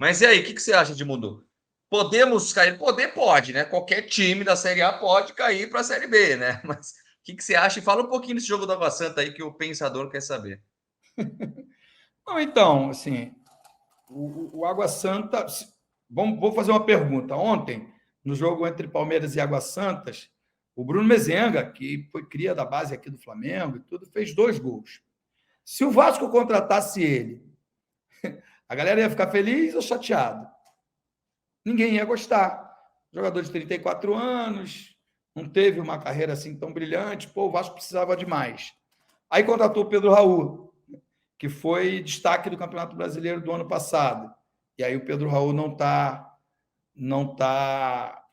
Mas e aí, o que você acha, Edmundo? Podemos cair? Poder pode, né? Qualquer time da Série A pode cair para a Série B, né? Mas o que você acha? E fala um pouquinho desse jogo do Água Santa aí que o pensador quer saber. Não, então, assim, o Água Santa. Vou fazer uma pergunta. Ontem, no jogo entre Palmeiras e Água Santas, o Bruno Mezenga, que foi cria da base aqui do Flamengo e tudo, fez 2 gols. Se o Vasco contratasse ele, a galera ia ficar feliz ou chateado? Ninguém ia gostar. Jogador de 34 anos, não teve uma carreira assim tão brilhante, pô, o Vasco precisava de mais. Aí contratou o Pedro Raul, que foi destaque do Campeonato Brasileiro do ano passado. E aí o Pedro Raul não tá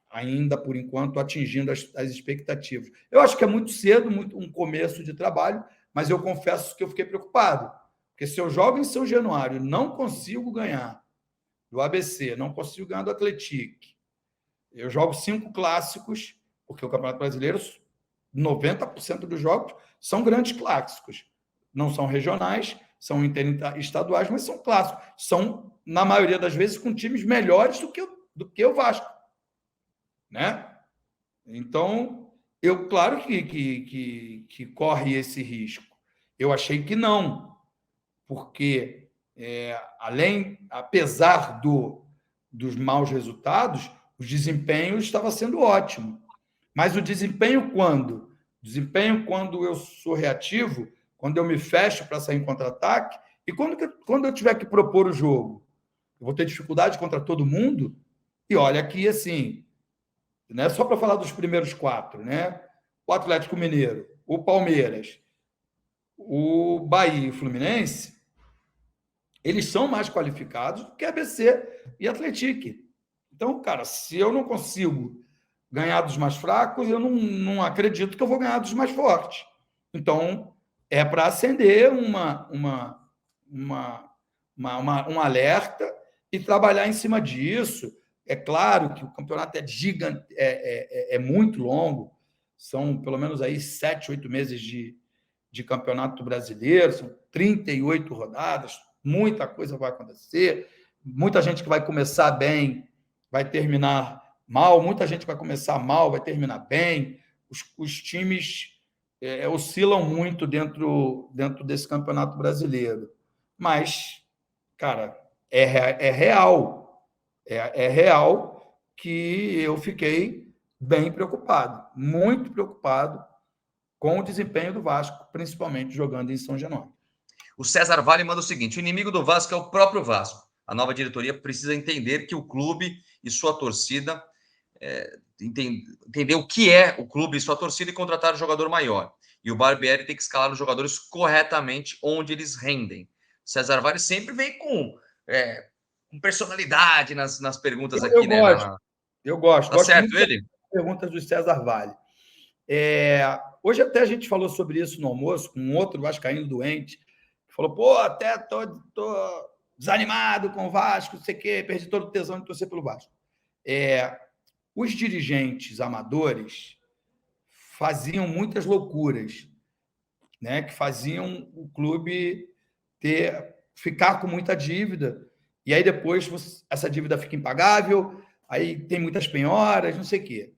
ainda, por enquanto, atingindo as expectativas. Eu acho que é muito cedo, um começo de trabalho, mas eu confesso que eu fiquei preocupado. Porque se eu jogo em São Januário não consigo ganhar do ABC, não consigo ganhar do Atlético, eu jogo 5 clássicos, porque o Campeonato Brasileiro, 90% dos jogos são grandes clássicos. Não são regionais, são interestaduais, mas são clássicos. São, na maioria das vezes, com times melhores do que o Vasco. Né? Então, claro que corre esse risco. Eu achei que não, porque apesar dos maus resultados, o desempenho estava sendo ótimo. Mas o desempenho quando? Desempenho quando eu sou reativo, quando eu me fecho para sair em contra-ataque, e quando eu tiver que propor o jogo. Eu vou ter dificuldade contra todo mundo, e olha aqui, assim, né, só para falar dos primeiros 4, né? O Atlético Mineiro, o Palmeiras, o Bahia e o Fluminense, eles são mais qualificados do que ABC e Atlético. Então, cara, se eu não consigo ganhar dos mais fracos, eu não acredito que eu vou ganhar dos mais fortes. Então, é para acender um alerta e trabalhar em cima disso. É claro que o campeonato é gigante, é muito longo, são pelo menos aí 7, 8 meses de campeonato brasileiro, são 38 rodadas, muita coisa vai acontecer, muita gente que vai começar bem vai terminar mal, muita gente vai começar mal, vai terminar bem. Os times oscilam muito dentro desse campeonato brasileiro. Mas, cara, é real. É real que eu fiquei bem preocupado, muito preocupado com o desempenho do Vasco, principalmente jogando em São Januário. O César Vale manda o seguinte: o inimigo do Vasco é o próprio Vasco. A nova diretoria precisa entender que o clube e sua torcida entender o que é o clube e sua torcida e contratar um jogador maior. E o Barbieri tem que escalar os jogadores corretamente onde eles rendem. César Vale sempre vem com personalidade nas perguntas aqui, eu né? Gosto, eu gosto. Tá Gosto certo muito ele? das perguntas do César Vale. Hoje até a gente falou sobre isso no almoço, com um outro vascaíno doente, que falou, pô, até tô desanimado com o Vasco, não sei o quê, perdi todo o tesão de torcer pelo Vasco. Os dirigentes amadores faziam muitas loucuras, né, que faziam o clube ficar com muita dívida, e aí depois essa dívida fica impagável, aí tem muitas penhoras, não sei o quê.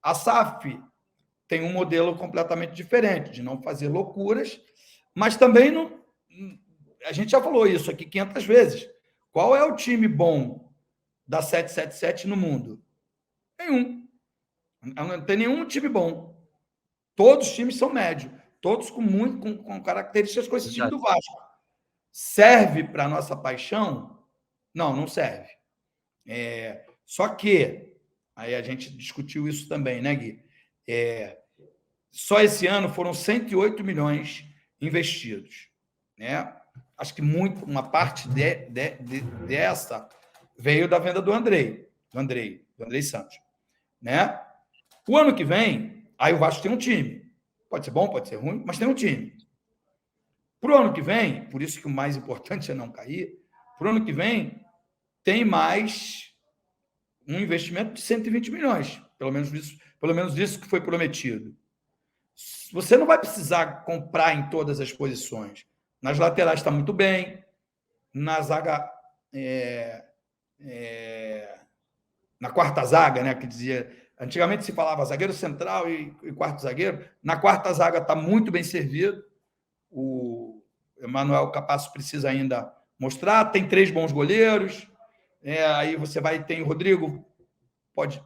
A SAF tem um modelo completamente diferente, de não fazer loucuras, mas também não. A gente já falou isso aqui 500 vezes. Qual é o time bom da 777 no mundo? Nenhum. Não tem nenhum time bom. Todos os times são médios, todos com características com esse time do Vasco. Serve para a nossa paixão? Não, não serve. Só que, aí a gente discutiu isso também, né, Gui? Só esse ano foram 108 milhões investidos. Né? Acho que uma parte dessa veio da venda do Andrei Santos. Né? O ano que vem, aí o Vasco tem um time. Pode ser bom, pode ser ruim, mas tem um time. Para o ano que vem, por isso que o mais importante é não cair, para o ano que vem, tem mais um investimento de 120 milhões, pelo menos isso que foi prometido. Você não vai precisar comprar em todas as posições. Nas laterais está muito bem, na zaga na quarta zaga, né? Que dizia. Antigamente se falava zagueiro central e quarto zagueiro. Na quarta zaga está muito bem servido. O Emanuel Capasso precisa ainda mostrar. Tem 3 bons goleiros. Aí você tem o Rodrigo, pode,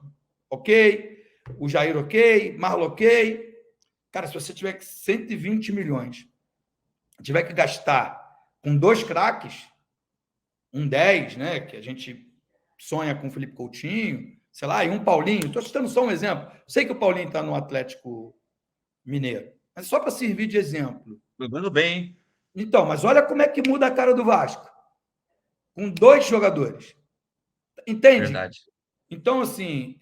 ok. O Jair, ok. Marlon, ok. Cara, se você tiver 120 milhões, tiver que gastar com 2 craques, um 10, né? Que a gente sonha com o Felipe Coutinho, sei lá, e um Paulinho. Estou citando só um exemplo. Sei que o Paulinho está no Atlético Mineiro, mas só para servir de exemplo. Jogando bem, hein? Então, mas olha como é que muda a cara do Vasco. Com 2 jogadores. Entende? Verdade. Então, assim,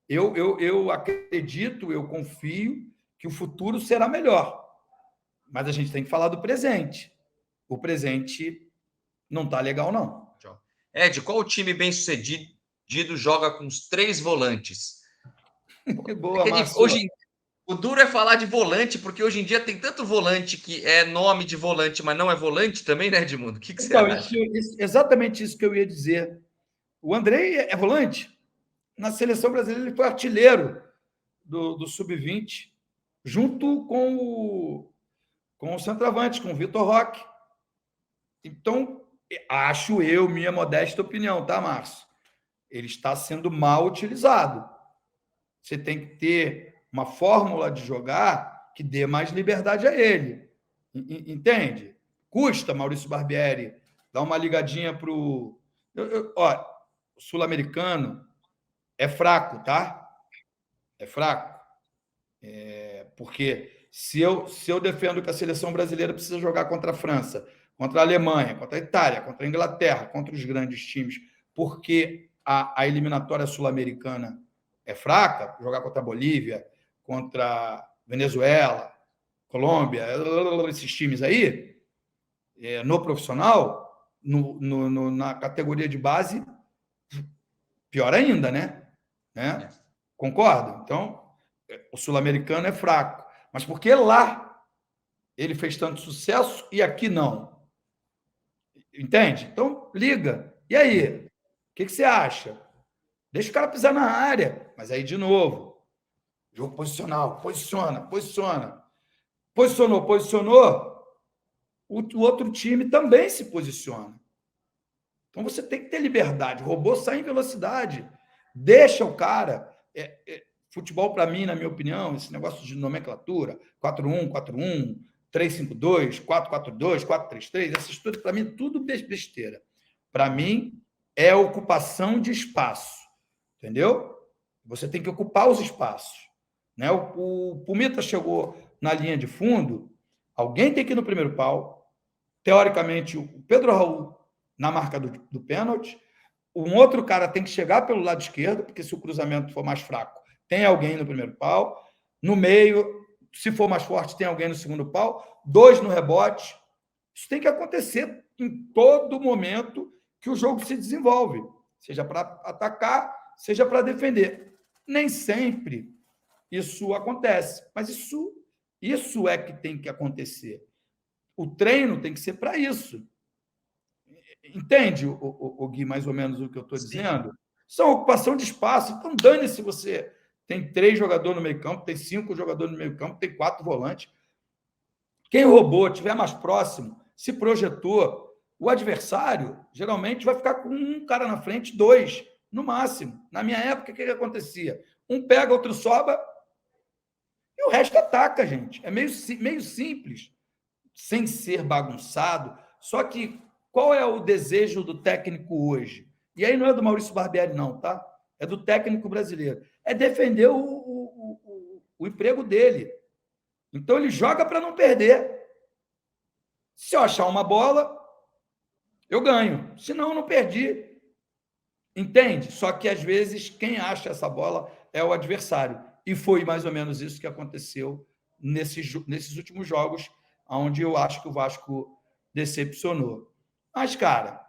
eu acredito, eu confio que o futuro será melhor. Mas a gente tem que falar do presente. O presente não está legal, não. Ed, qual time bem-sucedido joga com os 3 volantes? Boa, hoje, o duro é falar de volante, porque hoje em dia tem tanto volante que é nome de volante, mas não é volante também, né, Edmundo? O que você acha? Exatamente isso que eu ia dizer. O Andrei é volante. Na seleção brasileira, ele foi artilheiro do Sub-20, junto com o centroavante, com o Vitor Roque. Então, acho eu, minha modesta opinião, tá, Márcio? Ele está sendo mal utilizado. Você tem que ter uma fórmula de jogar que dê mais liberdade a ele. Entende? Custa, Maurício Barbieri, dar uma ligadinha para o. O sul-americano é fraco, tá? É fraco. Porque se eu defendo que a seleção brasileira precisa jogar contra a França, contra a Alemanha, contra a Itália, contra a Inglaterra, contra os grandes times, porque a eliminatória sul-americana é fraca, jogar contra a Bolívia, contra a Venezuela, Colômbia, esses times aí, no profissional, na categoria de base, pior ainda, né? Concorda? Então, o sul-americano é fraco. Mas por que lá ele fez tanto sucesso e aqui não? Entende? Então, liga. E aí? O que você acha? Deixa o cara pisar na área. Mas aí, de novo, jogo posicional. Posiciona. Posicionou. O outro time também se posiciona. Então, você tem que ter liberdade. O robô sai em velocidade. Deixa o cara... Futebol, para mim, na minha opinião, esse negócio de nomenclatura, 4-1, 4-1, 3-5-2, 4-4-2, 4-3-3, essas coisas, para mim, tudo besteira. Para mim, é ocupação de espaço. Entendeu? Você tem que ocupar os espaços. Né? O Pumita chegou na linha de fundo, alguém tem que ir no primeiro pau. Teoricamente, o Pedro Raul na marca do pênalti. Um outro cara tem que chegar pelo lado esquerdo, porque se o cruzamento for mais fraco, tem alguém no primeiro pau. No meio, se for mais forte, tem alguém no segundo pau. 2 no rebote. Isso tem que acontecer em todo momento que o jogo se desenvolve, seja para atacar, seja para defender. Nem sempre isso acontece, mas isso é que tem que acontecer. O treino tem que ser para isso. Entende, o Gui, mais ou menos o que eu estou dizendo? São ocupação de espaço. Então, dane-se você tem 3 jogadores no meio campo, tem 5 jogadores no meio campo, tem 4 volantes. Quem roubou, estiver mais próximo, se projetou, o adversário geralmente vai ficar com um cara na frente, 2, no máximo. Na minha época, o que acontecia? Um pega, outro soba, e o resto ataca, gente. É meio simples, sem ser bagunçado. Só que qual é o desejo do técnico hoje? E aí não é do Maurício Barbieri, não, tá? É do técnico brasileiro. É defender o emprego dele. Então, ele joga para não perder. Se eu achar uma bola, eu ganho. Se não, eu não perdi. Entende? Só que, às vezes, quem acha essa bola é o adversário. E foi mais ou menos isso que aconteceu nesses últimos jogos, onde eu acho que o Vasco decepcionou. Mas, cara,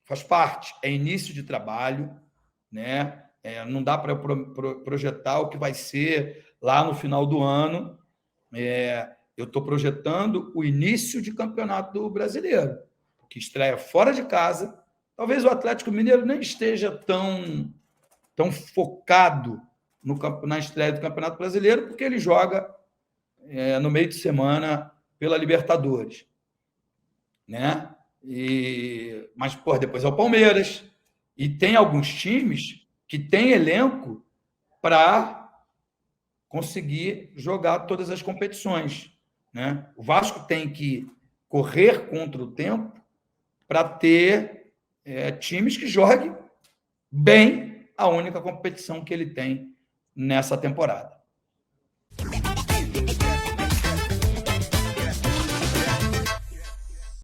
faz parte. É início de trabalho, né? Não dá para projetar o que vai ser lá no final do ano. Eu estou projetando o início de campeonato brasileiro, que estreia fora de casa. talvez o Atlético Mineiro nem esteja tão focado na estreia do Campeonato Brasileiro, porque ele joga no meio de semana pela Libertadores, né? Mas, pô, depois é o Palmeiras. E tem alguns times que têm elenco para conseguir jogar todas as competições, né? O Vasco tem que correr contra o tempo para ter times que joguem bem a única competição que ele tem nessa temporada.